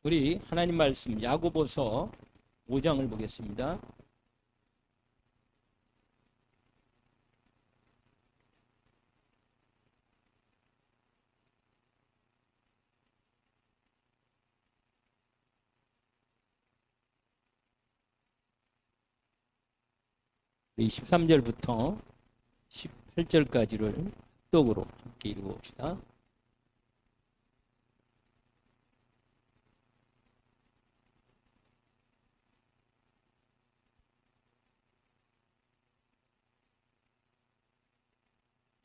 우리 하나님 말씀 야고보서 5장을 보겠습니다. 우리 13절부터 18절까지를 합독으로 함께 읽어봅시다.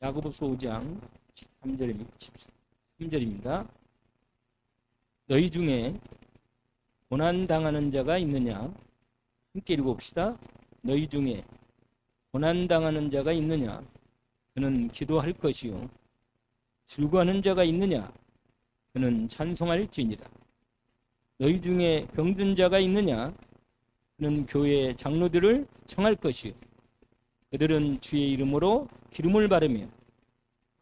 야고보서 5장 13절입니다. 너희 중에 고난당하는 자가 있느냐? 함께 읽어봅시다. 너희 중에 고난당하는 자가 있느냐? 그는 기도할 것이요. 즐거워하는 자가 있느냐? 그는 찬송할지니라. 너희 중에 병든 자가 있느냐? 그는 교회 장로들을 청할 것이요. 그들은 주의 이름으로 기름을 바르며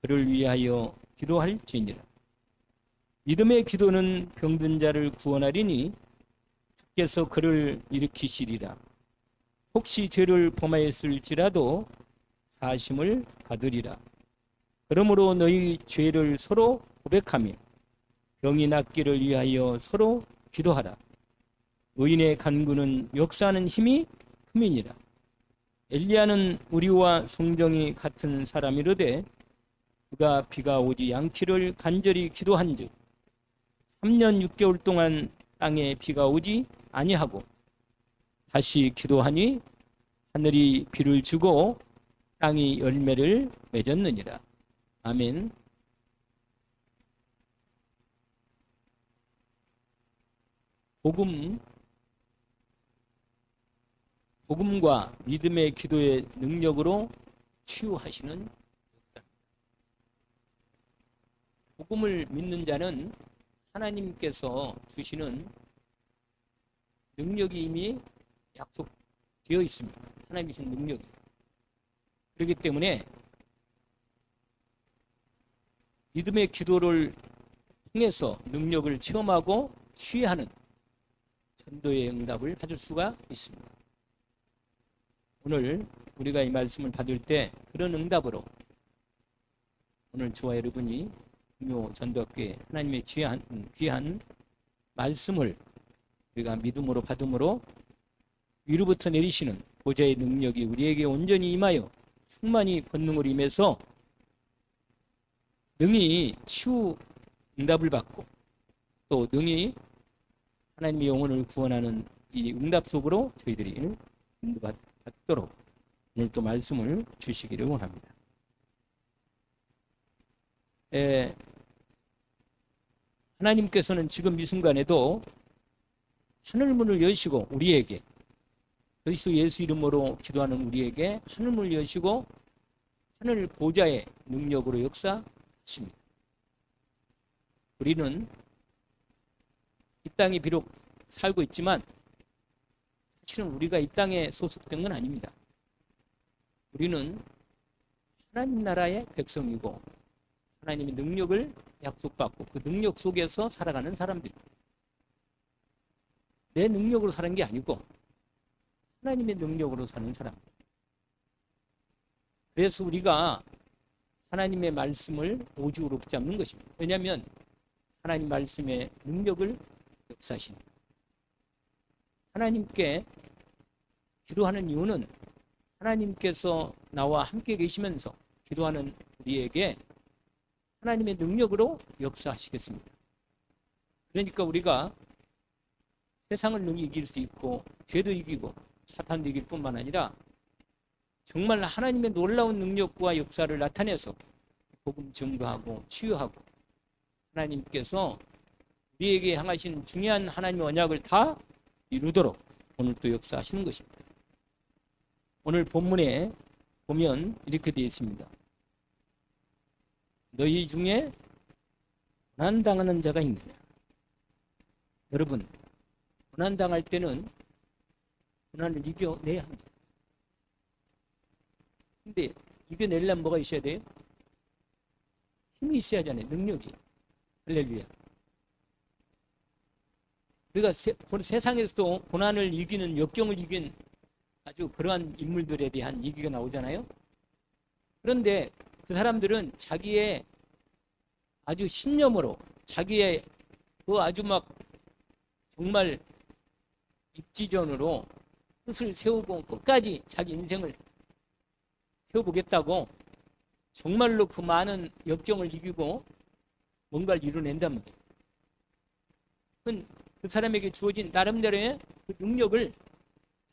그를 위하여 기도할지니라. 믿음의 기도는 병든 자를 구원하리니 주께서 그를 일으키시리라. 혹시 죄를 범하였을지라도 사심을 받으리라. 그러므로 너희 죄를 서로 고백하며 병이 낫기를 위하여 서로 기도하라. 의인의 간구는 역사하는 힘이 큼이니라. 엘리야는 우리와 성정이 같은 사람이로되 그가 비가 오지 않기를 간절히 기도한즉 3년 6개월 동안 땅에 비가 오지 아니하고 다시 기도하니 하늘이 비를 주고 땅이 열매를 맺었느니라. 아멘. 복음과 믿음의 기도의 능력으로 치유하시는 역사입니다. 복음을 믿는 자는 하나님께서 주시는 능력이 이미 약속되어 있습니다. 하나님이 주신 능력이. 그렇기 때문에 믿음의 기도를 통해서 능력을 체험하고 취하는 전도의 응답을 받을 수가 있습니다. 오늘 우리가 이 말씀을 받을 때 그런 응답으로 오늘 저와 여러분이 금요 전도학교에 하나님의 귀한 말씀을 우리가 믿음으로 받음으로 위로부터 내리시는 보좌의 능력이 우리에게 온전히 임하여 충만히 권능으로 임해서 능히 치유 응답을 받고 또 능히 하나님의 영혼을 구원하는 이 응답 속으로 저희들이 인도받도록 오늘 또 말씀을 주시기를 원합니다. 하나님께서는 지금 이 순간에도 하늘문을 여시고 우리에게 그리스도 예수 이름으로 기도하는 우리에게 하늘문을 여시고 하늘 보좌의 능력으로 역사하십니다. 우리는 이 땅에 비록 살고 있지만 사실은 우리가 이 땅에 소속된 건 아닙니다. 우리는 하나님 나라의 백성이고 하나님의 능력을 약속받고 그 능력 속에서 살아가는 사람들입니다. 내 능력으로 사는 게 아니고 하나님의 능력으로 사는 사람. 그래서 우리가 하나님의 말씀을 오죽으로 붙잡는 것입니다. 왜냐하면 하나님 말씀의 능력을 역사하시니까. 하나님께 기도하는 이유는 하나님께서 나와 함께 계시면서 기도하는 우리에게 하나님의 능력으로 역사하시겠습니다. 그러니까 우리가 세상을 능히 이길 수 있고 죄도 이기고 사탄도 이길 뿐만 아니라 정말 하나님의 놀라운 능력과 역사를 나타내서 복음 증거하고 치유하고 하나님께서 우리에게 향하신 중요한 하나님의 언약을 다 이루도록 오늘 또 역사하시는 것입니다. 오늘 본문에 보면 이렇게 되어 있습니다. 너희 중에 고난당하는 자가 있느냐? 여러분, 고난당할 때는 고난을 이겨내야 합니다. 근데 이겨내려면 뭐가 있어야 돼요? 힘이 있어야 하잖아요. 능력이. 할렐루야. 우리가 세상에서도 고난을 이기는, 역경을 이긴 아주 그러한 인물들에 대한 얘기가 나오잖아요. 그런데 그 사람들은 자기의 아주 신념으로, 자기의 그 아주 막 정말 입지전으로 뜻을 세우고 끝까지 자기 인생을 세워보겠다고 정말로 그 많은 역경을 이기고 뭔가를 이뤄낸단 말이에요. 그 사람에게 주어진 나름대로의 그 능력을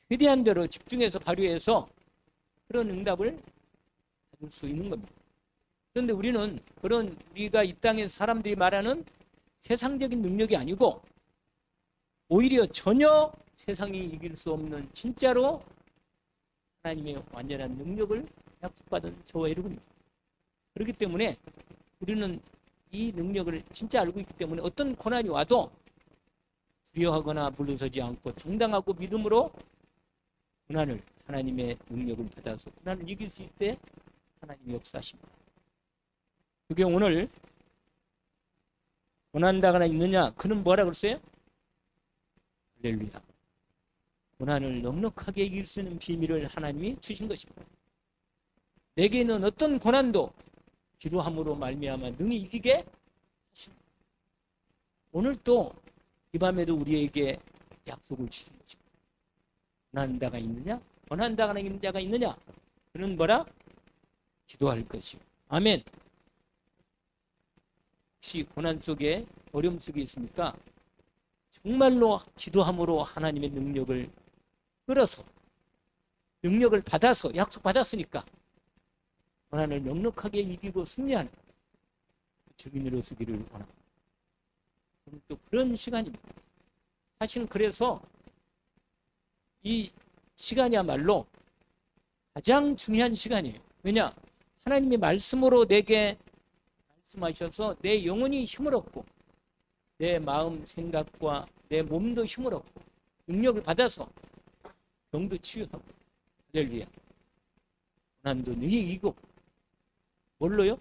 최대한 대로 집중해서 발휘해서 그런 응답을 받을 수 있는 겁니다. 그런데 우리는 그런 우리가 이 땅에 사람들이 말하는 세상적인 능력이 아니고 오히려 전혀 세상이 이길 수 없는 진짜로 하나님의 완전한 능력을 약속받은 저와 여러분입니다. 그렇기 때문에 우리는 이 능력을 진짜 알고 있기 때문에 어떤 고난이 와도 두려워하거나 물러서지 않고 당당하고 믿음으로 고난을, 하나님의 능력을 받아서 고난을 이길 수 있게 하나님이 역사하십니다. 그게 오늘 고난당하나 있느냐? 그는 뭐라 그랬어요? 할렐루야. 고난을 넉넉하게 이길 수 있는 비밀을 하나님이 주신 것입니다. 내게는 어떤 고난도 기도함으로 말미암아 능히 이기게 하십니다. 오늘 또 이 밤에도 우리에게 약속을 주신 것입니다. 고난한 자가 있느냐? 고난당하는 자가 있느냐? 그는 뭐라? 기도할 것이요. 아멘. 혹시 고난 속에, 어려움 속에 있습니까? 정말로 기도함으로 하나님의 능력을 끌어서, 능력을 받아서, 약속받았으니까 고난을 넉넉하게 이기고 승리하는 증인으로 서기를 원합니다. 오늘 또 그런 시간입니다. 사실은 그래서 이 시간이야말로 가장 중요한 시간이에요. 왜냐? 하나님의 말씀으로 내게 말씀하셔서 내 영혼이 힘을 얻고 내 마음 생각과 내 몸도 힘을 얻고 능력을 받아서 병도 치유하고, 할렐루야, 고난도 능히 이기고, 뭘로요?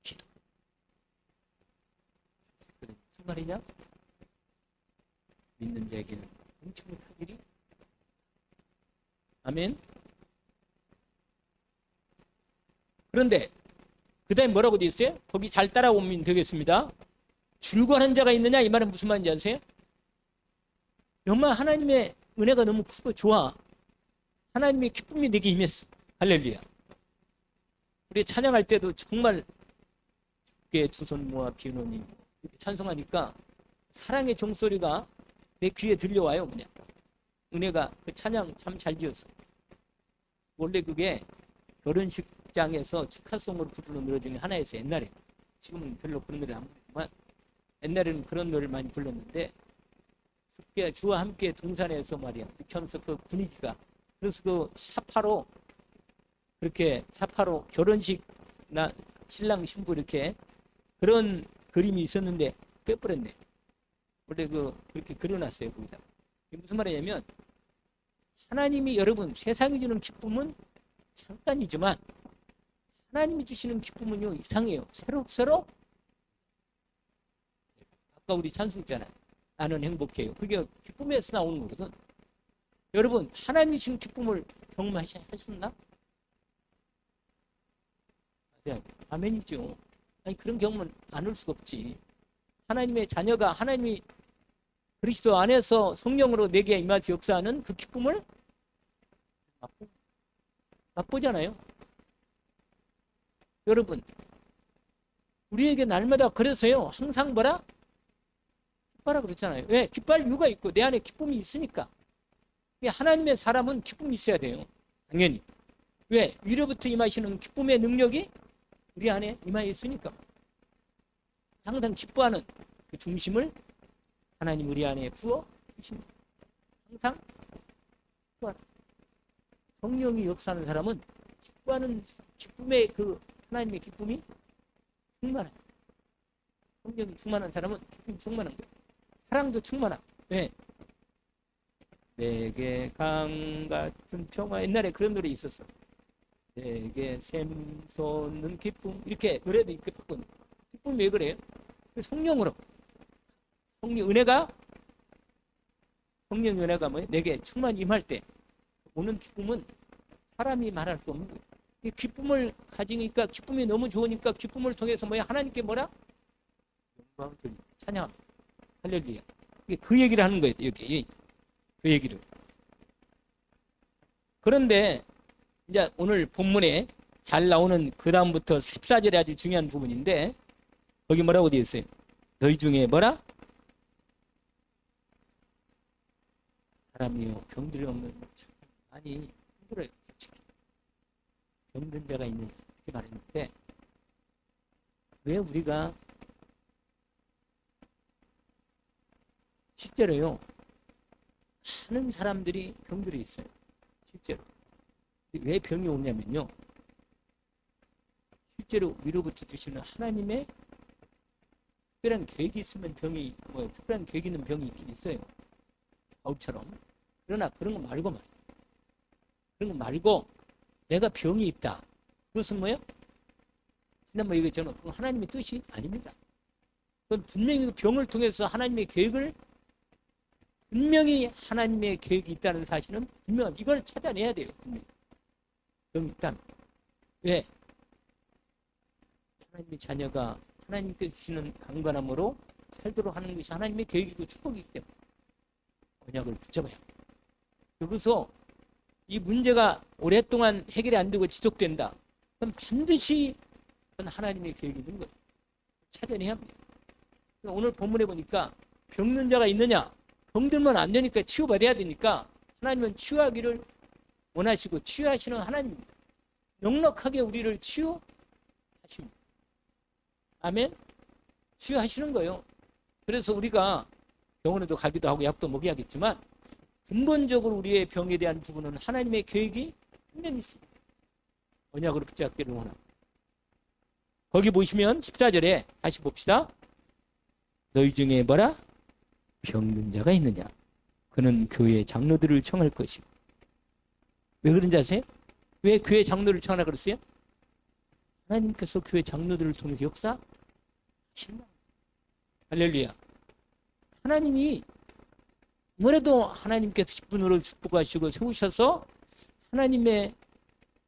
기도. 무슨 말이냐? 믿는 자에게는 능치 못할 일이. 아멘. 그런데 그 다음에 뭐라고 되어 있어요? 거기 잘 따라오면 되겠습니다. 줄권한 자가 있느냐? 이 말은 무슨 말인지 아세요? 정말 하나님의 은혜가 너무 크고 좋아. 하나님의 기쁨이 내게 임했어. 할렐루야. 우리 찬양할 때도 정말 주께 두 손 모아 비노니 이렇게 찬송하니까 사랑의 종소리가 내 귀에 들려와요. 그냥 은혜가, 그 찬양 참 잘 지었어. 원래 그게 결혼식장에서 축하송으로 부르는 노래 중에 하나였어요. 옛날에. 지금은 별로 그런 노래를 안 부르지만 옛날에는 그런 노래를 많이 불렀는데, 주와 함께 동산에서 말이야, 하면서 그 분위기가, 그래서 그 사파로, 그렇게 사파로 결혼식 신랑 신부 이렇게 그런 그림이 있었는데 빼버렸네. 원래 그렇게 그려놨어요. 거기다. 이게 무슨 말이냐면, 하나님이, 여러분, 세상이 주는 기쁨은 잠깐이지만 하나님이 주시는 기쁨은요 이상해요. 새록새록. 아까 우리 찬송 있잖아요. 나는 행복해요. 그게 기쁨에서 나오는 거거든. 여러분, 하나님이 주신 기쁨을 경험하셨나? 맞아요. 아멘이죠. 아니, 그런 경험은 안 올 수가 없지. 하나님의 자녀가, 하나님이 그리스도 안에서 성령으로 내게 임하지 역사하는 그 기쁨을 맛보잖아요. 여러분, 우리에게 날마다 그래서요 항상 뭐라? 기뻐라 그랬잖아요. 왜? 기뻐할 이유가 있고 내 안에 기쁨이 있으니까. 하나님의 사람은 기쁨이 있어야 돼요. 당연히. 왜? 위로부터 임하시는 기쁨의 능력이 우리 안에 임하여 있으니까. 항상 기뻐하는 그 중심을 하나님 우리 안에 부어 주십니다. 항상 기뻐하라. 성령이 역사하는 사람은 기뻐하는, 기쁨의 그 하나님의 기쁨이 충만해요. 성령이 충만한 사람은 기쁨이 충만한 거예요. 사랑도 충만하고. 왜? 내게 강 같은 평화. 옛날에 그런 노래 있었어. 내게 샘솟는 기쁨. 이렇게 노래도 있거든. 기쁨이 왜 그래요? 성령으로. 성령 은혜가 성령 은혜가 내게 충만히 임할 때 오는 기쁨은 사람이 말할 수 없는 거예요. 이 기쁨을 가지니까 기쁨이 너무 좋으니까 기쁨을 통해서 하나님께 뭐라? 영광을 돌리고 찬양합니다. 할렐루야. 그 얘기를 하는 거예요. 여기 그 얘기를. 그런데 이제 오늘 본문에 잘 나오는 그 다음부터 14절에 아주 중요한 부분인데 거기 뭐라고 되어 있어요? 너희 중에 뭐라? 사람이요 병들이 없는 많이 힘들어요. 솔직히. 병든 자가 있는 이렇게 말했는데 왜 우리가 실제로요 많은 사람들이 병들이 있어요. 실제로. 왜 병이 오냐면요 실제로 위로부터 주시는 하나님의 특별한 계획이 있으면 병이 특별한 계획 있는 병이 있긴 있어요. 바울처럼. 그러나 그런 거 말고 말이에요. 그런 거 말고 내가 병이 있다. 그것은 뭐예요? 지난번에 얘기했잖아요. 그건 하나님의 뜻이 아닙니다. 그건 분명히 그 병을 통해서 하나님의 계획을 분명히 하나님의 계획이 있다는 사실은 분명 이걸 찾아내야 돼요. 분명히. 병이 있다면. 왜? 하나님의 자녀가 하나님께 주시는 강건함으로 살도록 하는 것이 하나님의 계획이고 축복이기 때문에 언약을 붙잡아야 합니다. 여기서 이 문제가 오랫동안 해결이 안 되고 지속된다. 그럼 반드시 그건 하나님의 계획이 있는 거예요. 찾아내야 합니다. 오늘 본문에 보니까 병든 자가 있느냐? 병들면 안 되니까 치유받아야 되니까 하나님은 치유하기를 원하시고 치유하시는 하나님입니다. 넉넉하게 우리를 치유하십니다. 아멘? 치유하시는 거예요. 그래서 우리가 병원에도 가기도 하고 약도 먹여야겠지만 근본적으로 우리의 병에 대한 부분은 하나님의 계획이 분명히 있습니다. 언약으로 붙잡기를 원합니다. 거기 보시면 14절에 다시 봅시다. 너희 중에 뭐라? 병든 자가 있느냐? 그는 교회 장로들을 청할 것이고. 왜 그런지 아세요? 왜 교회 장로를 청하라 그랬어요? 하나님께서 교회 장로들을 통해서 역사하신다. 할렐루야. 하나님이 뭐래도 하나님께서 직분으로 축복하시고 세우셔서 하나님의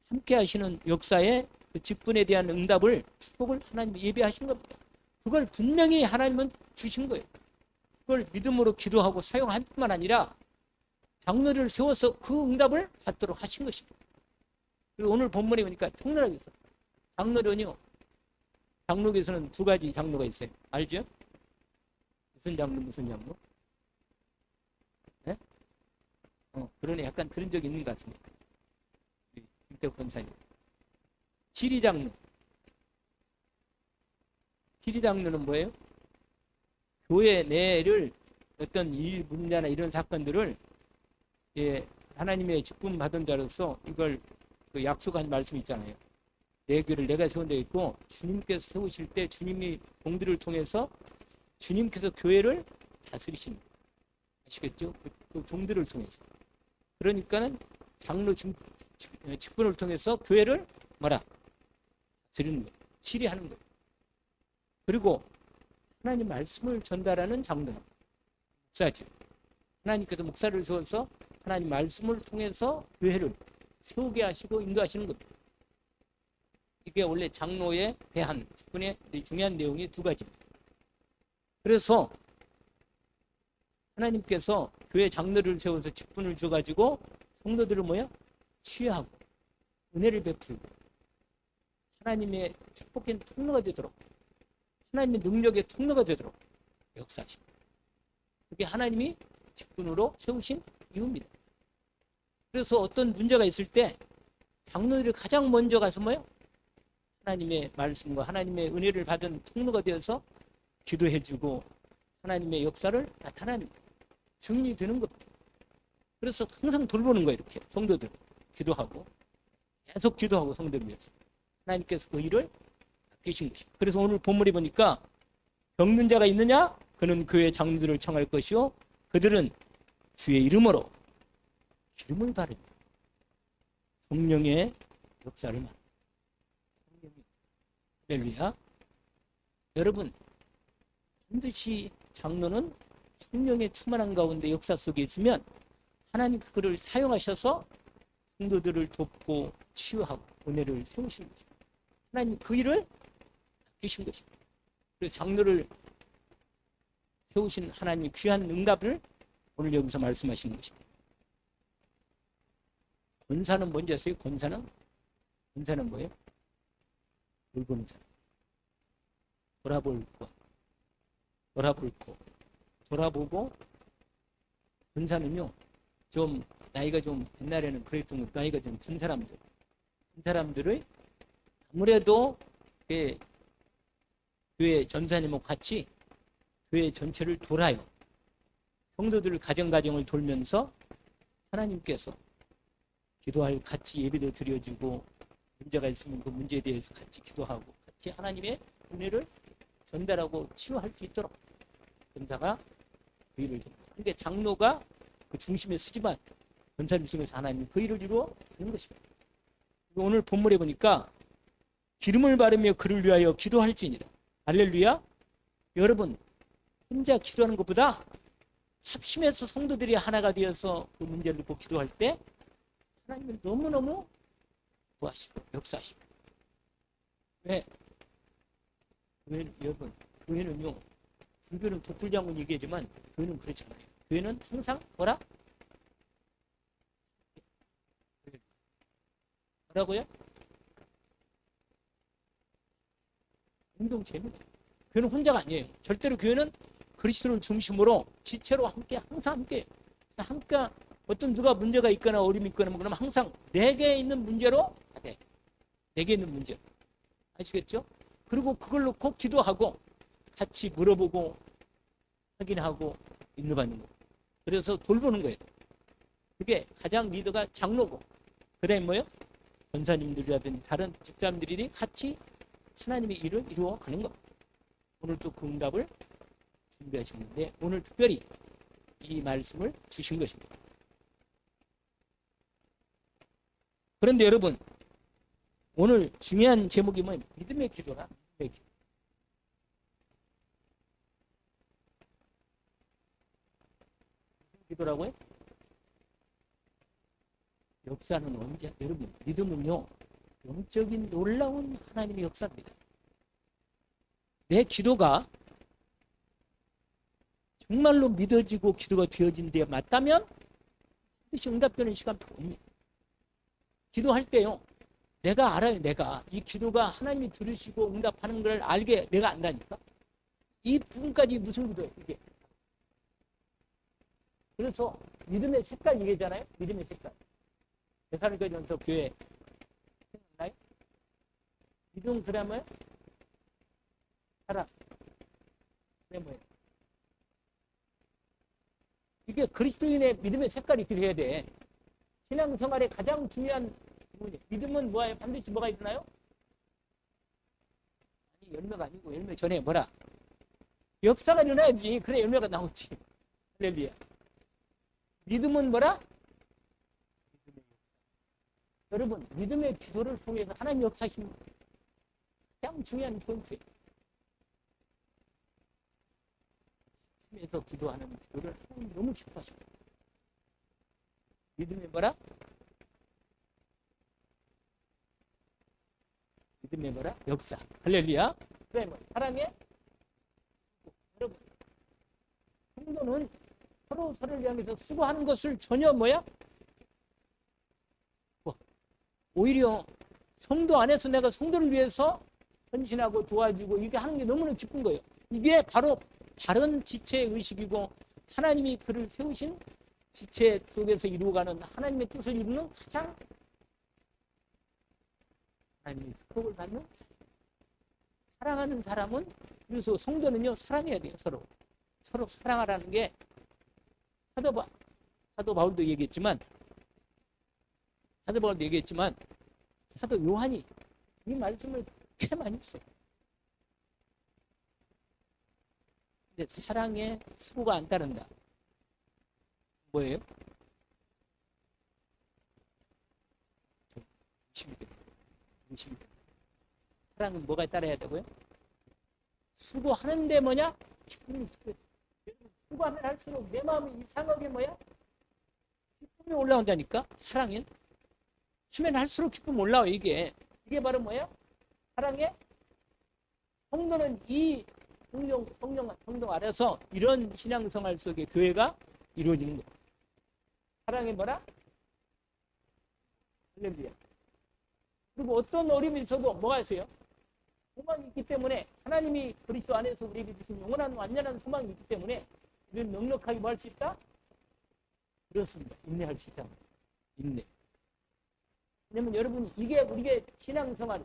함께 하시는 역사에 그 직분에 대한 응답을 축복을 하나님이 예비하신 겁니다. 그걸 분명히 하나님은 주신 거예요. 그걸 믿음으로 기도하고 사용할 뿐만 아니라 장로를 세워서 그 응답을 받도록 하신 것입니다. 그리고 오늘 본문에 보니까 청론하게 있어요. 장로는요. 장로에서는 두 가지 장로가 있어요. 알죠? 무슨 장로 무슨 장로? 네? 그러네. 약간 들은 적이 있는 것 같습니다. 김태국 권사님. 지리장로. 지리장로는 뭐예요? 교회 내를 어떤 일, 문제나 이런 사건들을 하나님의 직분 받은 자로서 이걸 그 약속한 말씀이 있잖아요. 내 교회를 내가 세운 데 있고 주님께서 세우실 때 주님이 종들을 통해서 주님께서 교회를 다스리십니다. 아시겠죠? 그 종들을 통해서. 그러니까는 장로 직분을 통해서 교회를 뭐라? 다스리는 거예요. 치리하는 거예요. 그리고 하나님 말씀을 전달하는 장로. 목사죠. 하나님께서 목사를 세워서 하나님 말씀을 통해서 교회를 세우게 하시고 인도하시는 겁니다. 이게 원래 장로에 대한 직분의 중요한 내용이 두 가지입니다. 그래서 하나님께서 교회 장로를 세워서 직분을 줘가지고 성도들을 치유하고 은혜를 베풀고 하나님의 축복의 통로가 되도록 하나님의 능력의 통로가 되도록 역사하십니다. 그게 하나님이 직분으로 세우신 이유입니다. 그래서 어떤 문제가 있을 때 장로들이 가장 먼저 가서 하나님의 말씀과 하나님의 은혜를 받은 통로가 되어서 기도해주고 하나님의 역사를 나타나는 증인이 되는 겁니다. 그래서 항상 돌보는 거예요. 이렇게 성도들 기도하고 계속 기도하고 성도를 위해서 하나님께서 그 일을 맡기신 것입니다. 그래서 오늘 본문에 보니까 병든 자가 있느냐? 그는 교회 장로들을 청할 것이요 그들은 주의 이름으로 기름을 바릅니다. 성령의 역사를 말합니다. 할렐루야. 여러분 반드시 장로는 성령의 충만한 가운데 역사 속에 있으면 하나님 그를 사용하셔서 성도들을 돕고 치유하고 은혜를 세우시는 것입니다. 하나님 그 일을 맡기신 것입니다. 그래서 장로를 세우신 하나님의 귀한 응답을 오늘 여기서 말씀하시는 것입니다. 권사는 뭔지 아세요? 권사는 뭐예요? 돌보는 사람. 돌아보고 권사는요 좀 나이가 좀 옛날에는 그랬던 것 나이가 좀 든 사람들의 아무래도 교회 전사님하고 같이 교회 전체를 돌아요. 성도들 가정을 돌면서 하나님께서 기도할 같이 예배도 드려지고 문제가 있으면 그 문제에 대해서 같이 기도하고 같이 하나님의 은혜를 전달하고 치유할 수 있도록 전사가 그 일을 합니다. 그러니까 장로가 그 중심에 서지만 전사를 통해서 하나님 그 일을 이루어 가는 것입니다. 오늘 본문에 보니까 기름을 바르며 그를 위하여 기도할지니라. 할렐루야. 여러분 혼자 기도하는 것보다 합심해서 성도들이 하나가 되어서 그 문제를 놓고 기도할 때 하나님은 너무너무 도와주시고 역사하시고. 왜? 여러분 교회는요 불교는 독불장군 얘기하지만 교회는 그렇지 않아요. 교회는 항상 뭐라고요? 공동체입니다. 교회는 혼자가 아니에요. 절대로 교회는 그리스도를 중심으로 지체로 항상 함께 어떤 누가 문제가 있거나 어려움이 있거나 그러면 항상 내게 있는 문제로 내게 있는 문제 아시겠죠? 그리고 그걸 놓고 기도하고 같이 물어보고 확인하고 인도받는 거. 그래서 돌보는 거예요. 그게 가장 리더가 장로고 그다음에 뭐예요? 전사님들이라든지 다른 집사님들이 같이 하나님의 일을 이루어가는 겁니다. 오늘 또 그 응답을 준비하시는데 오늘 특별히 이 말씀을 주신 것입니다. 그런데 여러분 오늘 중요한 제목이 뭐예요? 믿음의 기도라. 믿음의 기도. 기도라고요? 역사는 언제? 여러분 믿음은요 영적인 놀라운 하나님의 역사입니다. 내 기도가 정말로 믿어지고 기도가 되어진 데 맞다면 반드시 응답되는 시간이 옵니다. 기도할 때요 내가 알아요. 내가 이 기도가 하나님이 들으시고 응답하는 걸 알게 내가 안다니까. 이 부분까지 무슨 기도예요 이게. 그래서 믿음의 색깔 얘기잖아요. 믿음의 색깔. 데살로니가전서 교회 생각나요? 믿음 그다음에 사랑. 그게 뭐예요? 이게 그리스도인의 믿음의 색깔이 그래야 돼. 신앙생활의 가장 중요한 부분이에요. 믿음은 뭐예요? 반드시 뭐가 있나요? 아니 열매가 아니고 열매 전에 뭐라? 역사가 일어나야지. 그래 열매가 나오지. 할렐루야. 믿음은 뭐라? 여러분 믿음의 기도를 통해서 하나님 역사하신 가장 중요한 포인트예요. 힘에서 기도하는 기도를 하나님 너무 기뻐하십니다. 믿음의 뭐라? 믿음의 뭐라? 역사. 할렐루야. 그래 뭐 사랑해. 여러분 성도는 서로를 향해서 수고하는 것을 전혀 뭐야? 오히려 성도 안에서 내가 성도를 위해서 헌신하고 도와주고 이게 하는 게 너무나 기쁜 거예요. 이게 바로 바른 지체의 의식이고 하나님이 그를 세우신 지체 속에서 이루어가는 하나님의 뜻을 이루는 가장 하나님의 축복을 받는 사랑하는 사람은 그래서 성도는요 사랑해야 돼요. 서로 사랑하라는 게 사도 바울도 얘기했지만 사도 요한이 이 말씀을 꽤 많이 했어요. 근데 사랑에 수고가 안 따른다. 뭐예요? 의심이 됩니다. 사랑은 뭐가 따라야 되고요? 수고하는데 뭐냐? 기쁨이 있어요. 수고하면 할수록 내 마음이 이상하게 뭐야? 기쁨이 올라온다니까. 사랑엔 하면 할수록 기쁨 올라와. 이게 바로 뭐야? 사랑의 성도는 이 성령 아래서 이런 신앙생활 속에 교회가 이루어지는 거야. 사랑의 뭐라? 할렐루야. 그리고 어떤 어려움이 있어도 뭐가 있어요? 소망이 있기 때문에 하나님이 그리스도 안에서 우리에게 주신 영원한 완전한 소망이 있기 때문에 우리는 넉넉하게 뭐 할 수 있다? 그렇습니다. 인내할 수 있다. 인내. 왜냐면 여러분 이게 우리의 신앙생활,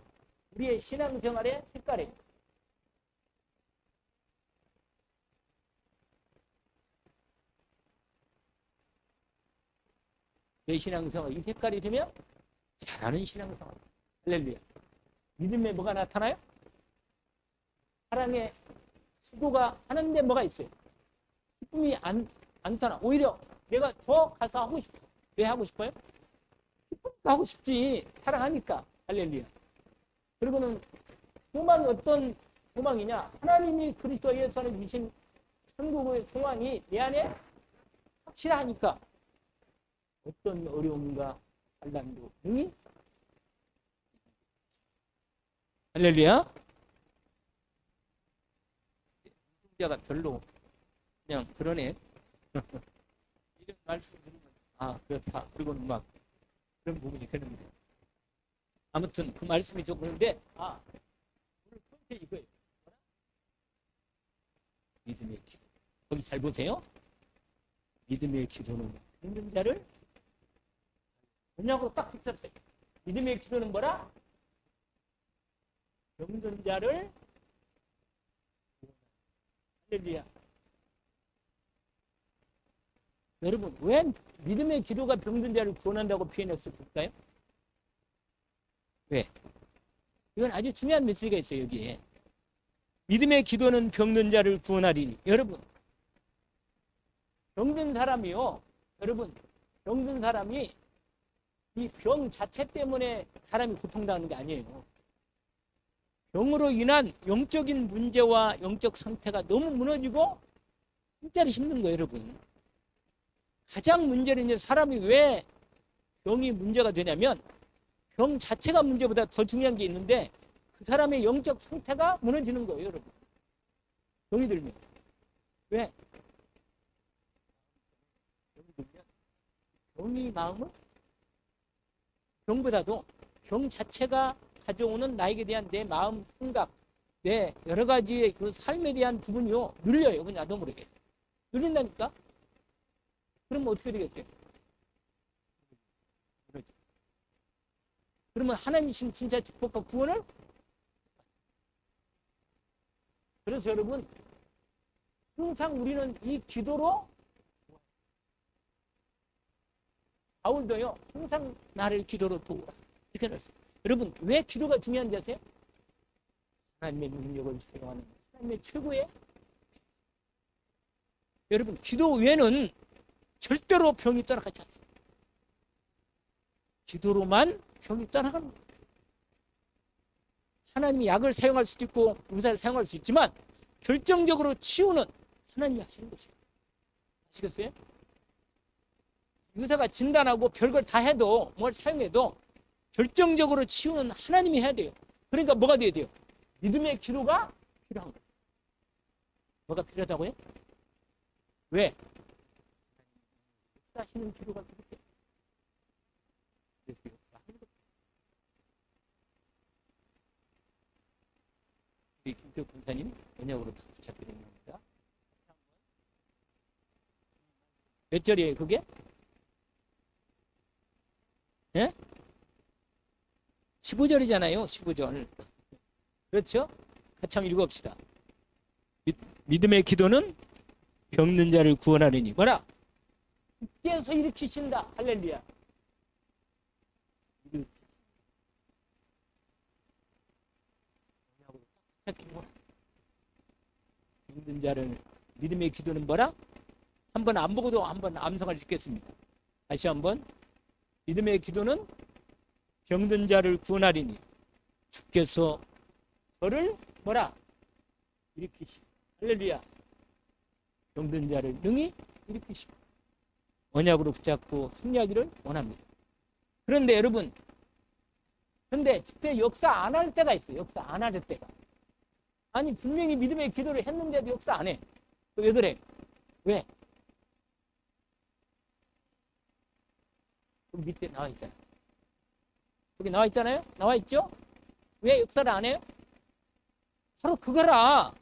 우리의 신앙생활의 색깔이에요. 내 신앙생활 이 색깔이 되면 잘하는 신앙생활. 할렐루야. 믿음에 뭐가 나타나요? 사랑의 수고가 하는데 뭐가 있어요? 기쁨이 안 나타나. 오히려 내가 더 가서 하고 싶어. 왜 하고 싶어요? 기쁨도 하고 싶지. 사랑하니까. 할렐루야. 그리고는 소망이 어떤 소망이냐? 하나님이 그리스도 예수 안에 주신 천국의 소망이 내 안에 확실하니까 어떤 어려움과 환난도 능히 할렐루야. 자가 별로 그냥 그러네. 이런 말씀을 들으면 아 그렇다. 그리고는 막 그런 부분이 되는데 아무튼 그 말씀이 좀 그런데 오늘 컨텐츠 이거예요. 믿음의 기도. 거기 잘 보세요. 믿음의 기도는 힘든 자를 번역으로 딱 붙잡으세요. 믿음의 기도는 뭐라? 병든 자를 할렐루야. 여러분 왜 믿음의 기도가 병든 자를 구원한다고 표현했을까요? 왜? 이건 아주 중요한 메시지가 있어요. 여기에 믿음의 기도는 병든 자를 구원하리니. 여러분 병든 사람이요. 여러분 병든 사람이 이 병 자체 때문에 사람이 고통당하는 게 아니에요. 병으로 인한 영적인 문제와 영적 상태가 너무 무너지고 진짜로 힘든 거예요. 여러분 가장 문제는 이제 사람이 왜 병이 문제가 되냐면 병 자체가 문제보다 더 중요한 게 있는데 그 사람의 영적 상태가 무너지는 거예요. 여러분 병이 들면 왜? 병이 마음은 병보다도 병 자체가 가져오는 나에게 대한 내 마음 생각, 내 여러 가지의 그 삶에 대한 부분이요 눌려요. 그냥 나도 모르게 눌린다니까. 그러면 어떻게 되겠어요? 그러면 하나님 진짜 축복과 구원을. 그래서 여러분 항상 우리는 이 기도로 바울도요 항상 나를 기도로 도우라 이렇게 말했어요. 여러분 왜 기도가 중요한지 아세요? 하나님의 능력을 사용하는 하나님의 최고의. 여러분 기도 외에는 절대로 병이 떠나가지 않습니다. 기도로만 병이 떠나가는 거예요. 하나님이 약을 사용할 수도 있고 의사를 사용할 수 있지만 결정적으로 치유는 하나님이 하시는 것입니다. 아시겠어요? 의사가 진단하고 별걸 다 해도 뭘 사용해도 결정적으로 치유는 하나님이 해야 돼요. 그러니까 뭐가 돼야 돼요? 믿음의 기도가 필요한 거예요. 뭐가 필요하다고요? 왜? 역사하시는 기도가 필요해요. 그래서 역사하는 거예요. 우리 김태욱 권사님 번역으로 부탁드립니다. 몇 절이에요 그게? 예? 15절이잖아요. 15절. 그렇죠? 같이 한번 읽어봅시다. 믿음의 기도는 병든 자를 구원하리니 뭐라? 주께서 일으키신다. 할렐루야. 병든 자를 믿음의 기도는 뭐라? 한번 안 보고도 한번 암송할 수 있겠습니다. 다시 한번 믿음의 기도는 병든 자를 구원하리니 주께서 저를 뭐라? 일으키시. 할렐루야. 병든 자를 능히 일으키시고 언약으로 붙잡고 승리하기를 원합니다. 그런데 여러분, 근데 집회 역사 안 할 때가 있어요. 역사 안 할 때가. 아니 분명히 믿음의 기도를 했는데도 역사 안 해. 왜 그래? 왜? 그 밑에 나와 있잖아요. 여기 나와 있잖아요. 나와 있죠? 왜 역사를 안 해요? 바로 그거라.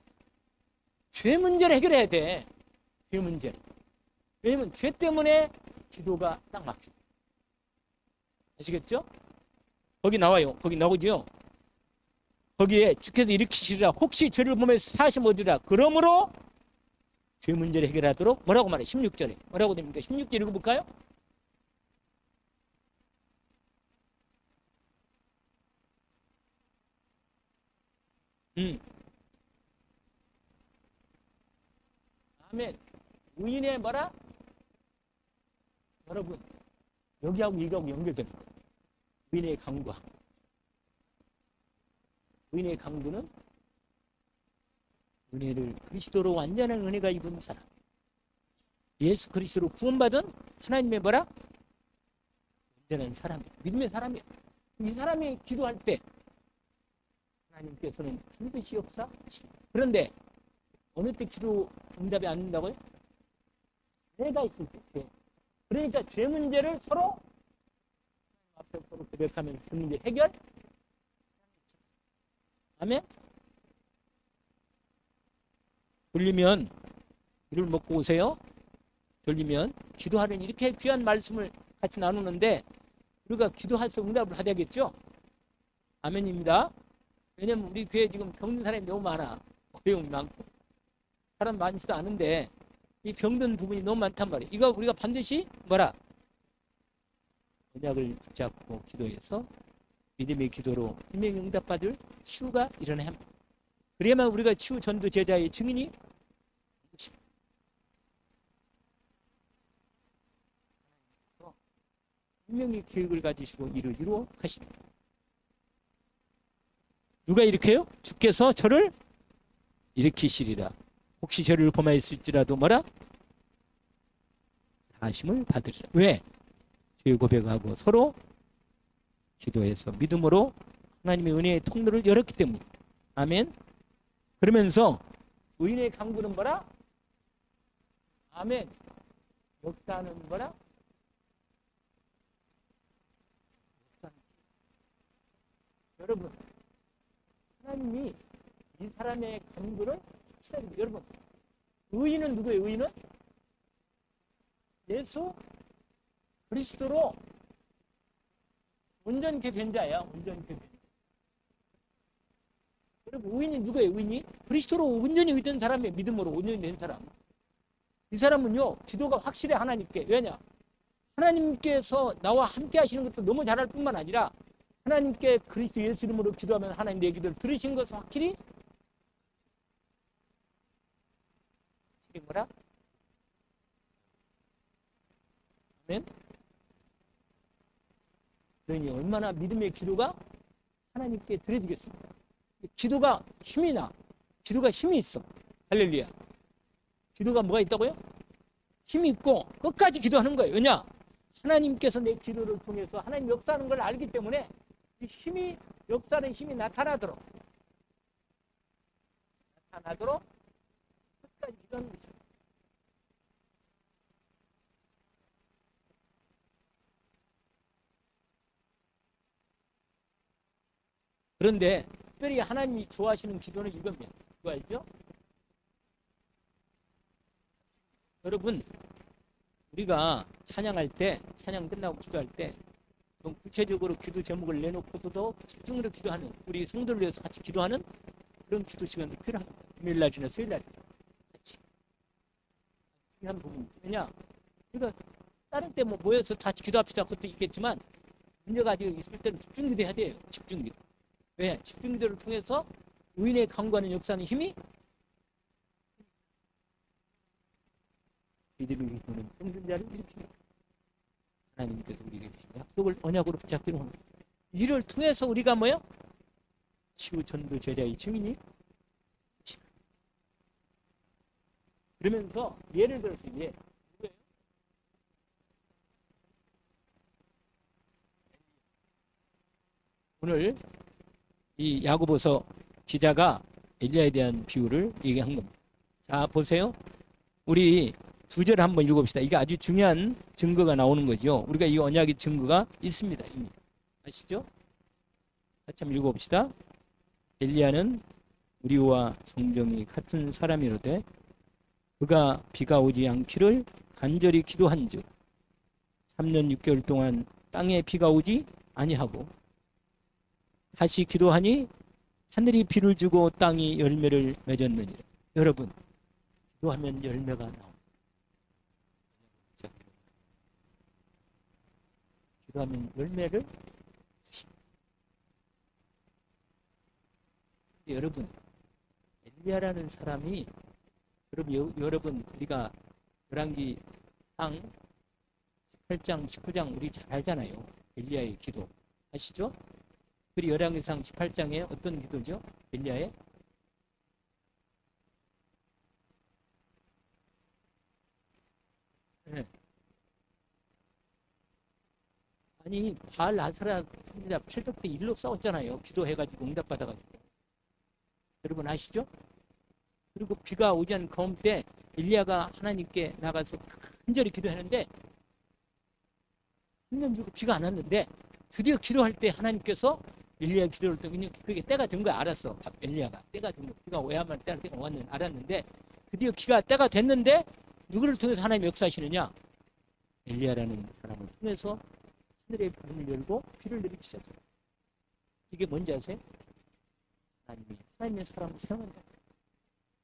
죄 문제를 해결해야 돼. 죄 문제. 왜냐면 죄 때문에 기도가 딱 막혀. 아시겠죠? 거기 나와요. 거기 나오죠? 거기에 주께서 일으키시리라. 혹시 죄를 보면서 사심 얻으리라. 그러므로 죄 문제를 해결하도록 뭐라고 말해? 16절에. 뭐라고 됩니까? 16절 읽어볼까요? 아멘. 의인의 뭐라? 여러분, 여기하고 이거하고 연결됩니다. 의인의 강구와. 의인의 강구는 은혜를 그리스도로 완전한 은혜가 입은 사람. 예수 그리스도로 구원받은 하나님의 뭐라? 완전한 사람이야. 믿음의 사람이야. 이 사람이 기도할 때 하나님께서는 반드시 역사하십니다. 그런데 어느 때 기도 응답이 안 된다고요? 죄가 있을 때. 그러니까 죄 문제를 서로 앞에 서로 고백하면 그 문제 해결. 아멘. 졸리면 이를 먹고 오세요. 졸리면 기도하는 이렇게 귀한 말씀을 같이 나누는데 우리가 기도해서 응답을 하야겠죠. 아멘입니다. 왜냐면 우리 교회 지금 병든 사람이 너무 많아. 어려움이 많고 사람 많지도 않은데 이 병든 부분이 너무 많단 말이에요. 이거 우리가 반드시 뭐라? 언약을 붙잡고 기도해서 믿음의 기도로 분명히 응답받을 치유가 일어나야 합니다. 그래야만 우리가 치유 전도 제자의 증인이 분명히 계획을 가지시고 일을 이루어 가십니다. 누가 일으켜요? 주께서 저를 일으키시리라. 혹시 저를 범하였을지라도 뭐라? 사심을 받으리라. 왜? 죄 고백하고 서로 기도해서 믿음으로 하나님의 은혜의 통로를 열었기 때문에. 아멘. 그러면서 의인의 강구는 뭐라? 아멘. 역사는 뭐라? 여러분, 하나님이 이 사람의 강구를 치닫습니다. 여러분, 의인은 누구예요? 의인은 예수 그리스도로 온전케 된 자야. 온전케 된 자. 여러분, 의인이 누구예요? 의인이 그리스도로 온전히 의된 사람의 믿음으로 온전히 된 사람. 이 사람은요, 기도가 확실해. 하나님께. 왜냐? 하나님께서 나와 함께 하시는 것도 너무 잘할 뿐만 아니라 하나님께 그리스도 예수 이름으로 기도하면 하나님 내 기도를 들으신 것을 확실히 뭐라? 아멘. 그러니 얼마나 믿음의 기도가 하나님께 드려지겠습니까? 기도가 힘이 나. 기도가 힘이 있어. 할렐루야. 기도가 뭐가 있다고요? 힘이 있고 끝까지 기도하는 거예요. 왜냐? 하나님께서 내 기도를 통해서 하나님 역사하는 걸 알기 때문에 이 힘이, 역사는 힘이 나타나도록 끝까지 기도하는 것입니다. 그런데 특별히 하나님이 좋아하시는 기도는 이겁니다. 그거 알죠? 여러분, 우리가 찬양할 때, 찬양 끝나고 기도할 때 좀 구체적으로 기도 제목을 내놓고도 집중으로 기도하는, 우리 성도를 위해서 같이 기도하는 그런 기도 시간도 필요합니다. 금요일날이나 수요일날 같이 중요한 부분. 왜냐? 우리가 다른 때 뭐 모여서 같이 기도합시다. 그것도 있겠지만 문제가 아직 있을 때는 집중기도 해야 돼요. 집중기도. 왜? 집중기도를 통해서 의인의 강구하는 역사는 힘이 믿음의 기도는 병든 자를 일으킵니다. 하나님께서 우리에게 주신 약속을 언약으로 붙잡기로 합니다. 이를 통해서 우리가 뭐요? 치유 전도 제자의 증인이 그러면서 예를 들어서 오늘 이 야고보서 기자가 엘리야에 대한 비유를 얘기한 겁니다. 자, 보세요. 우리 두 절 한번 읽어봅시다. 이게 아주 중요한 증거가 나오는 거죠. 우리가 이 언약의 증거가 있습니다. 이미. 아시죠? 같이 한번 읽어봅시다. 엘리야는 우리와 성정이 같은 사람이로되 그가 비가 오지 않기를 간절히 기도한즉 3년 6개월 동안 땅에 비가 오지 아니하고 다시 기도하니 하늘이 비를 주고 땅이 열매를 맺었느니라. 여러분, 기도하면 열매가 나옵니다. 기도하면 열매를 주십니다. 여러분, 엘리야라는 사람이 여러분 우리가 열왕기 상 18장 19장 우리 잘 알잖아요. 엘리야의 기도 아시죠? 그리고 열왕기상 18장에 어떤 기도죠? 엘리야의 네. 아니 바알 아사라 선지자 800대 1로 싸웠잖아요. 기도해가지고 응답받아가지고. 여러분 아시죠? 그리고 비가 오지 않은 가운데 엘리야가 하나님께 나가서 간절히 기도했는데 3년 주고 비가 안 왔는데 드디어 기도할 때 하나님께서 엘리야 기도를 했더니 그게 때가 된 거야. 알았어. 엘리야가 때가 된 거. 비가 오야만 때가 왔는 알았는데 드디어 때가 됐는데 누구를 통해서 하나님이 역사하시느냐? 엘리야라는 사람을 통해서 하늘의 문을 열고 비를 내리기 시작해요. 이게 뭔지 아세요? 하나님의 사람을 사용한다.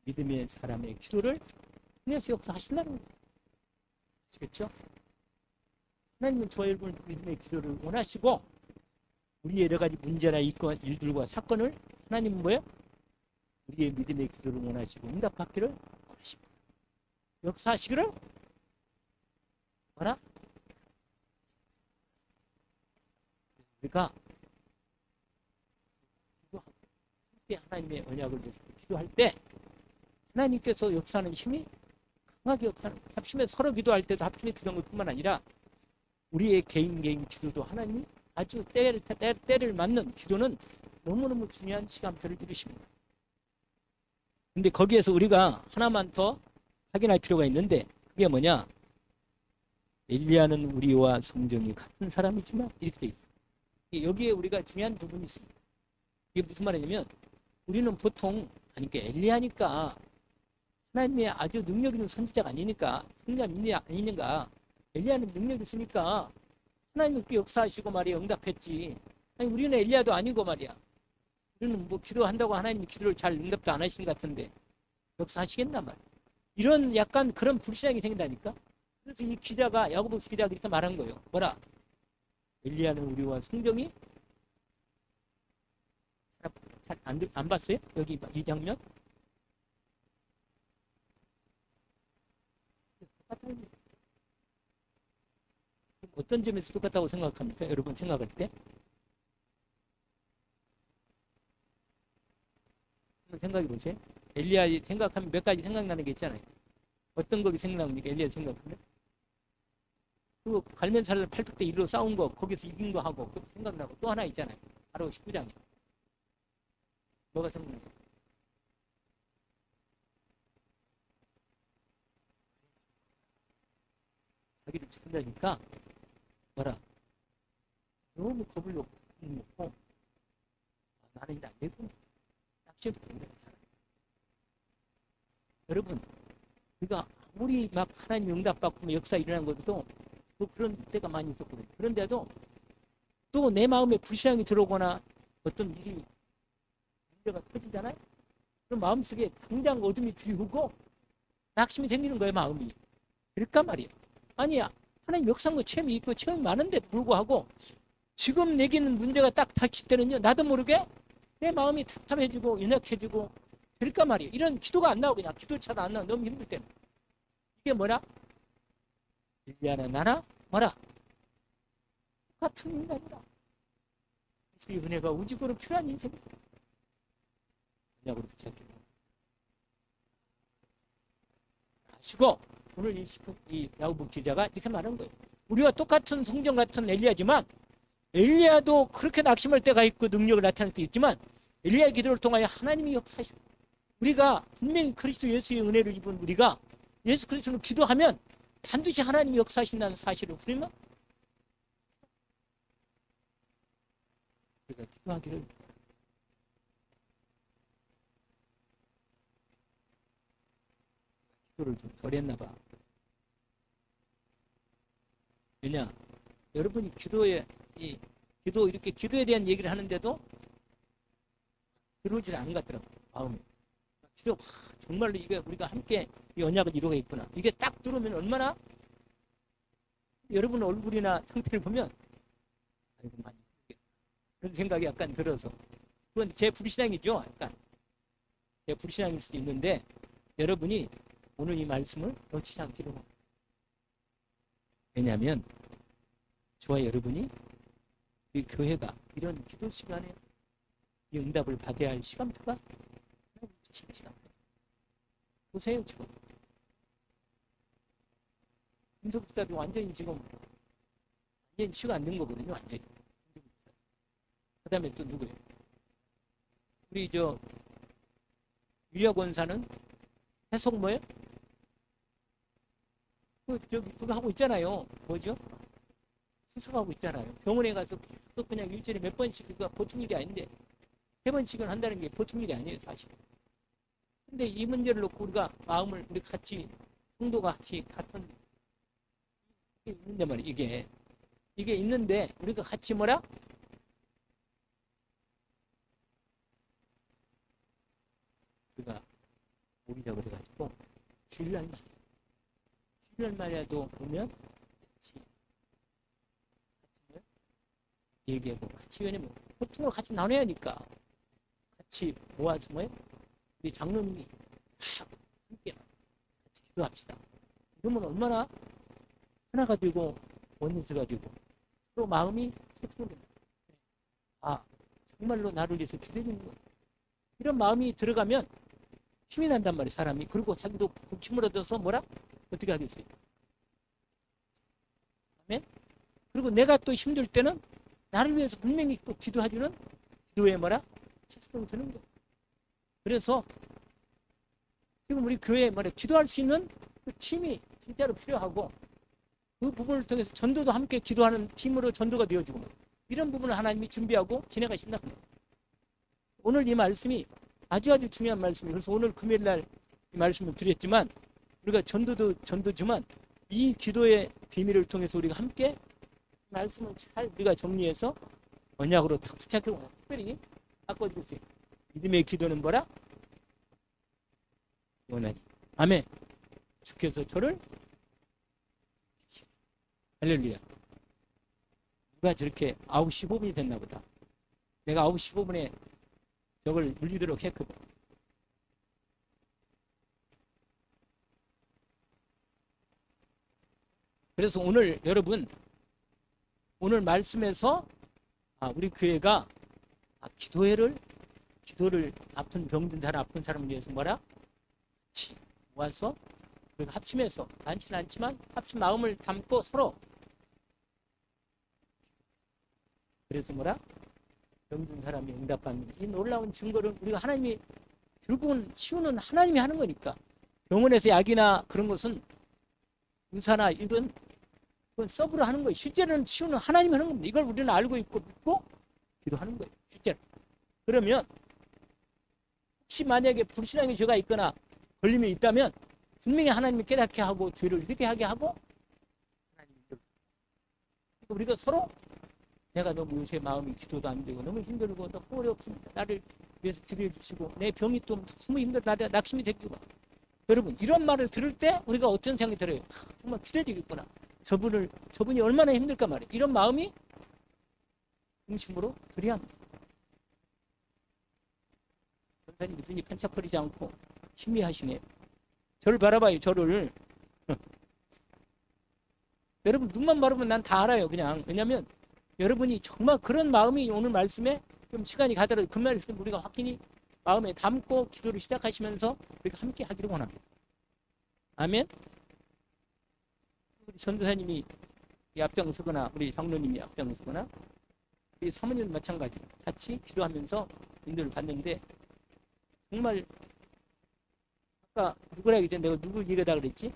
믿음의 사람의 기도를 통해서 역사하신다는 거예요. 아시겠죠? 하나님은 저와 여러분 믿음의 기도를 원하시고 우리의 여러 가지 문제나 일들과 사건을 하나님은 뭐예요? 우리의 믿음의 기도를 원하시고 응답받기를 원하십니다. 역사하시기를 뭐라? 그러니까 하나님의 언약을 기도할 때 하나님께서 역사하는 힘이 강하게 역사하는 합심해 서로 기도할 때도 합심해 기도하는 것뿐만 아니라 우리의 개인 기도도 하나님이 아주 때를 맞는 기도는 너무너무 중요한 시간표를 이루십니다. 근데 거기에서 우리가 하나만 더 확인할 필요가 있는데 그게 뭐냐? 엘리야는 우리와 성정이 같은 사람이지만 이렇게 돼 있어요. 여기에 우리가 중요한 부분이 있습니다. 이게 무슨 말이냐면 우리는 보통 엘리야니까 하나님의 아주 능력 있는 선지자가 아니니까 성령이 아니니까 엘리야는 능력이 있으니까 하나님이 그렇게 역사하시고 말이야 응답했지. 아니 우리는 엘리야도 아니고 말이야. 우리는 뭐 기도한다고 하나님이 기도를 잘 응답도 안 하시는 것 같은데 역사하시겠나 말이야. 이런 약간 그런 불신앙이 생긴다니까. 그래서 이 기자가 야고보서 기자가 이렇게 말한 거예요. 뭐라? 엘리야는 우리와 성정이 잘 안 봤어요? 여기 이 장면? 어떤 점에서 똑같다고 생각합니까? 여러분 생각할 때? 생각해 보세요. 엘리야 생각하면 몇 가지 생각나는 게 있잖아요. 어떤 것이 생각납니까? 엘리야 생각하면? 그 갈면살 800대 1로 싸운 거 거기서 이긴 거 하고 그것도 생각나고 또 하나 있잖아요. 바로 19장에. 뭐가 생각나요? 자기를 죽인다니까 뭐라? 너무 겁을 먹고 나는 이제 안 되고 딱지도 모르는 사람. 여러분 우리가 아무리 막 하나님 응답받고 역사 일어난 것도 또 그런 때가 많이 있었거든요. 그런데도 또 내 마음에 불신앙이 들어오거나 어떤 일이 문제가 터지잖아요. 그럼 마음속에 당장 어둠이 들이우고 낙심이 생기는 거예요. 마음이. 그럴까 말이에요. 아니야. 하나님 역사한 거 체험이 있고 체험이 많은데도 불구하고 지금 내기는 문제가 딱 닥칠 때는요. 나도 모르게 내 마음이 답답해지고 연약해지고 그럴까 말이에요. 이런 기도가 안 나오고 그냥 기도차도 안 나오고 너무 힘들 때는. 이게 뭐라? 엘리야나 나나 뭐라? 같은 인간이라. 그래서 이 은혜가 오직으로 필요한 인생이다. 언약으로 붙잡기로. 치고 오늘 이 야고보 기자가 이렇게 말한 거예요. 우리와 똑같은 성경 같은 엘리야지만 엘리야도 그렇게 낙심할 때가 있고 능력을 나타낼 때 있지만 엘리야의 기도를 통하여 하나님이 역사하시고 우리가 분명히 그리스도 예수의 은혜를 입은 우리가 예수 그리스도로 기도하면 반드시 하나님이 역사하신다는 사실을 우리는 우리가 기도하기를 기도를 좀 덜 했나 봐. 왜냐? 여러분이 기도 이렇게 기도에 대한 얘기를 하는데도 들어오질 않은 것 같더라고요. 마음이. 기도 정말로 이게 우리가 함께 이 언약을 이루어가겠구나. 이게 딱 들어오면 얼마나 여러분 얼굴이나 상태를 보면 아이고 많이 그런 생각이 약간 들어서 그건 제 불신앙이죠. 약간 제 불신앙일 수도 있는데 여러분이 오늘 이 말씀을 놓치지 않기로. 왜냐하면 저와 여러분이 이 교회가 이런 기도 시간에 이 응답을 받아야 할 시간표가 하나님 주신 시간표. 보세요 지금 김석사도 완전히 지금 치유가 안 된 거거든요. 완전히. 그 다음에 또 누구예요? 우리 유야 권사는 해석 뭐예요? 그거 하고 있잖아요. 뭐죠? 수석하고 있잖아요. 병원에 가서 계속 그냥 일주일에 몇 번씩 그거 보통 일이 아닌데 3번씩은 한다는 게 보통 일이 아니에요, 사실. 근데 이 문제를 놓고 우리가 마음을 우리 같이 성도가 같이 같은 게 있는데 말이에요. 이게 있는데 우리가 같이 뭐라? 우리가 오기자 그래가지고 주일날마다도 오면 같이 얘기하고 같이 왜냐면 보통을 같이 나눠야 하니까 같이 모아서 뭐예요? 우리 장로님이 다 함께 같이 기도합시다. 이러면 얼마나 하나가 되고 원리스가 되고 서로 마음이 소통이 된다. 아 정말로 나를 위해서 기도해 주는 거야. 이런 마음이 들어가면 힘이 난단 말이에요. 사람이. 그리고 자기도 힘을 얻어서 뭐라? 어떻게 하겠어요? 아멘? 그리고 내가 또 힘들 때는 나를 위해서 분명히 또 기도해주는 기도에 뭐라? 시스템이 되는 거예요. 그래서 지금 우리 교회에 뭐라 기도할 수 있는 그 팀이 진짜로 필요하고 그 부분을 통해서 전도도 함께 기도하는 팀으로 전도가 되어지고 이런 부분을 하나님이 준비하고 진행하신다. 오늘 이 말씀이 아주 중요한 말씀이에요. 그래서 오늘 금요일 날 이 말씀을 드렸지만 우리가 전도도 전도지만 이 기도의 비밀을 통해서 우리가 함께 말씀을 잘 우리가 정리해서 언약으로 딱 붙잡고 특별히 바꿔주세요. 믿음의 기도는 뭐라? 원하니. 아멘. 주께서 저를 할렐루야. 누가 저렇게 9시 15분이 됐나 보다. 내가 9시 15분에 저걸 물리도록 했거든. 그래서 오늘 여러분 오늘 말씀에서 우리 교회가 기도를 아픈 병든 사람 아픈 사람을 위해서 뭐라? 같이 모아서 우리가 합심해서 많지는 않지만 합심 마음을 담고 서로 그래서 뭐라? 병든 사람이 응답받는 이 놀라운 증거를 우리가 하나님이 결국은 치유는 하나님이 하는 거니까 병원에서 약이나 그런 것은 의사나 이건 그건 서브로 하는 거예요. 실제로는 치유는 하나님이 하는 겁니다. 이걸 우리는 알고 있고 믿고 기도하는 거예요. 실제로. 그러면 혹시 만약에 불신앙의 죄가 있거나 걸림이 있다면 분명히 하나님이 깨닫게 하고 죄를 회개하게 하고 하나님이 우리가 서로 내가 너무 요새 마음이 기도도 안 되고 너무 힘들고 너무 어렵습니다. 나를 위해서 기도해 주시고 내 병이 또 너무 힘들다. 낙심이 되고 여러분 이런 말을 들을 때 우리가 어떤 생각이 들어요? 정말 기도해 주겠구나. 저분이 얼마나 힘들까 말이에요. 이런 마음이 중심으로 드려야 합니다. 선생님이 눈이 반짝거리지 않고 희미하시네요. 저를 바라봐요. 저를. 여러분 눈만 바라보면 난 다 알아요. 그냥. 왜냐하면 여러분이 정말 그런 마음이 오늘 말씀에 좀 시간이 가더라도 그 말씀 우리가 확연히 마음에 담고 기도를 시작하시면서 우리가 함께 하기를 원합니다. 아멘. 우리 전도사님이 앞장서거나 우리 장로님이 앞장서거나 우리 사모님 마찬가지 같이 기도하면서 인도를 받는데 정말 아까 누구라 했지? 내가 누구 얘기다 그랬지?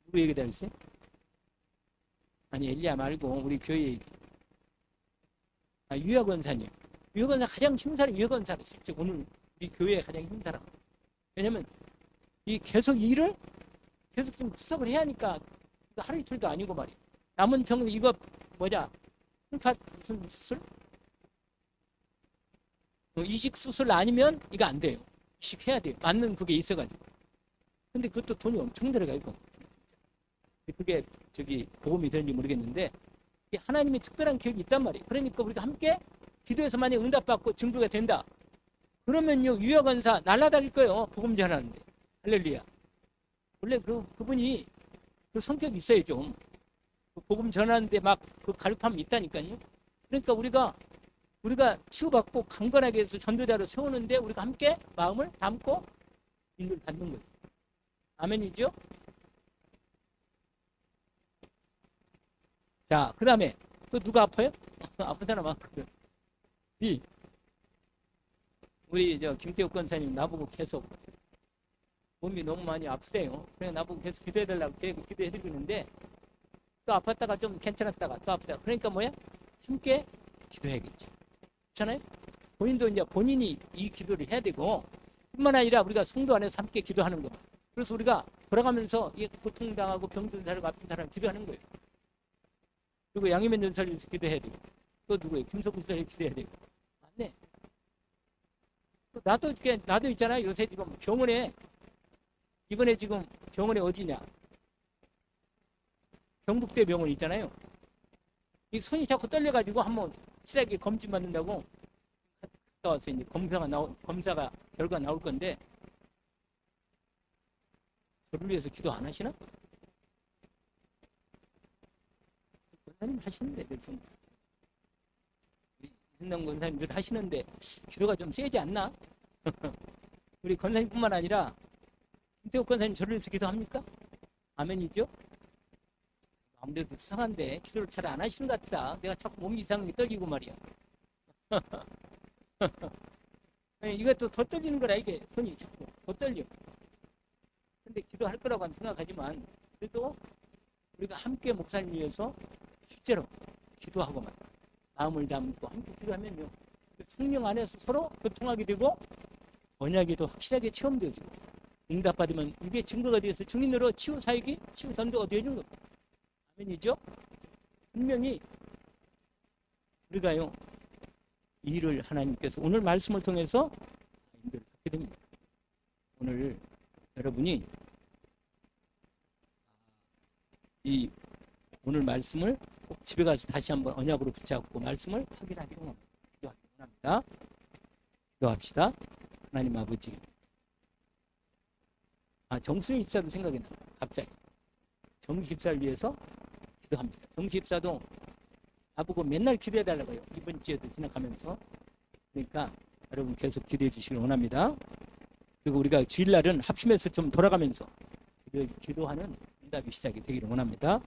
누구 얘기다 그랬지? 아니 엘리야 말고 우리 교회 얘기. 유아 권사님. 유아 권사 가장 힘든 사람이 유아 권사로 실제 오늘 우리 교회에 가장 힘든 사람. 왜냐면 이 계속 일을 계속 좀 수습을 해야 하니까 하루 이틀도 아니고 말이야. 남은 병 이거 뭐냐? 무슨 수술? 이식 수술 아니면 이거 안 돼요. 이식해야 돼요. 맞는 그게 있어가지고. 근데 그것도 돈이 엄청 들어가 이거. 그게 저기 복음이 되는지 모르겠는데 하나님이 특별한 기억이 있단 말이에요. 그러니까 우리가 함께 기도해서 만약 응답받고 증거가 된다. 그러면요 유효건사 날아다닐 거예요. 복음 전하는데. 할렐루야. 원래 그분이 그 성격이 있어요 좀. 복음 전하는데 막 그 갈급함이 있다니까요. 그러니까 우리가 치유받고 강건하게 해서 전도자로 세우는데 우리가 함께 마음을 담고 인도를 받는 거죠. 아멘이죠? 자, 그 다음에 또 누가 아파요? 아픈 사람 많거든. 우리 김태욱 권사님 나보고 계속 몸이 너무 많이 아프대요. 그래 나보고 계속 기도해달라고 기도해드리는데 또 아팠다가 좀 괜찮았다가 또 아프다가 그러니까 뭐야? 함께 기도해야겠죠. 그렇잖아요? 본인도 이제 본인이 이 기도를 해야 되고 뿐만 아니라 우리가 성도 안에서 함께 기도하는 거. 그래서 우리가 돌아가면서 이 고통당하고 병든 사람 아픈 사람 기도하는 거예요. 그리고 양희면 전설에서 기도해야 되고 또 누구예요? 김석구 전설에 기도해야 되고 맞네. 나도 있잖아요. 요새 지금 병원에 이번에 지금 병원에 어디냐? 경북대 병원 있잖아요. 이 손이 자꾸 떨려가지고 한번 실하게 검진 받는다고 갔다 와서 이제 검사가 결과 나올 건데 저를 위해서 기도 안 하시나? 권사님 하시는데 좀 현남 권사님들 하시는데 기도가 좀 세지 않나? 우리 권사님뿐만 아니라 김태욱 권사님 저를 위해서 기도합니까? 아멘이죠? 아무래도 수상한데 기도를 잘 안 하시는 것 같다. 내가 자꾸 몸이 이상하게 떨리고 말이야. 이것도 더 떨리는 거라 이게 손이 자꾸 더 떨려. 근데 기도할 거라고 생각하지만 그래도 우리가 함께 목사님 위해서 실제로 기도하고만 마음을 담고 함께 기도하면요 성령 안에서 서로 교통하게 되고 언약에도 확실하게 체험되어지고 응답받으면 이게 증거가 되어서 증인으로 치유 사역이 치유 전도가 되어지는 겁니다. 아멘이죠? 분명히 우리가요 이 일을 하나님께서 오늘 말씀을 통해서 인도를 받게 됩니다. 오늘 여러분이 이 오늘 말씀을 꼭 집에 가서 다시 한번 언약으로 붙잡고 말씀을 확인하기로 합니다. 기도합시다. 하나님 아버지. 정순이 집사도 생각이 나요. 갑자기. 정순이 집사를 위해서 기도합니다. 정순이 집사도 나보고 맨날 기도해달라고요. 이번 주에도 지나가면서. 그러니까 여러분 계속 기도해 주시길 원합니다. 그리고 우리가 주일날은 합심해서 좀 돌아가면서 기도하는 응답이 시작이 되기를 원합니다.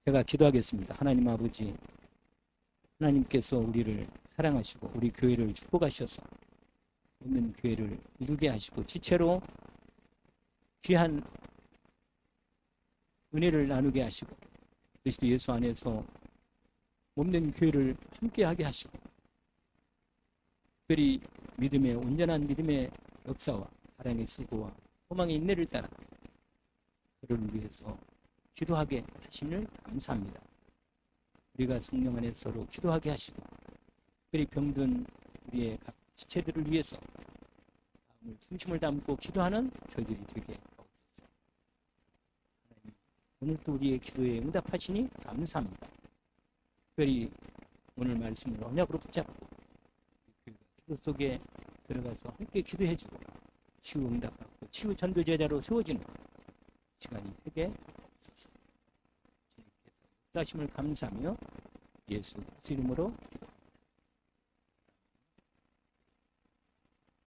제가 기도하겠습니다. 하나님 아버지, 하나님께서 우리를 사랑하시고 우리 교회를 축복하셔서 있는 교회를 이루게 하시고 지체로 귀한 은혜를 나누게 하시고 그리스도 예수 안에서 몸된 교회를 함께하게 하시고 특별히 믿음의 온전한 믿음의 역사와 사랑의 수고와 소망의 인내를 따라 그를 위해서 기도하게 하심을 감사합니다. 우리가 성령 안에 서로 기도하게 하시고 특별히 병든 우리의 각 지체들을 위해서 마음을 중심을 담고 기도하는 저희들이 되게 하옵소서. 하나님, 오늘도 우리의 기도에 응답하시니 감사합니다. 특별히 오늘 말씀을 언약으로 붙잡고 기도 속에 들어가서 함께 기도해주고 치유 응답받고 치유 전도 제자로 세워지는 시간이 되게 하옵소서. 주님께서 하심을 감사하며 예수 이름으로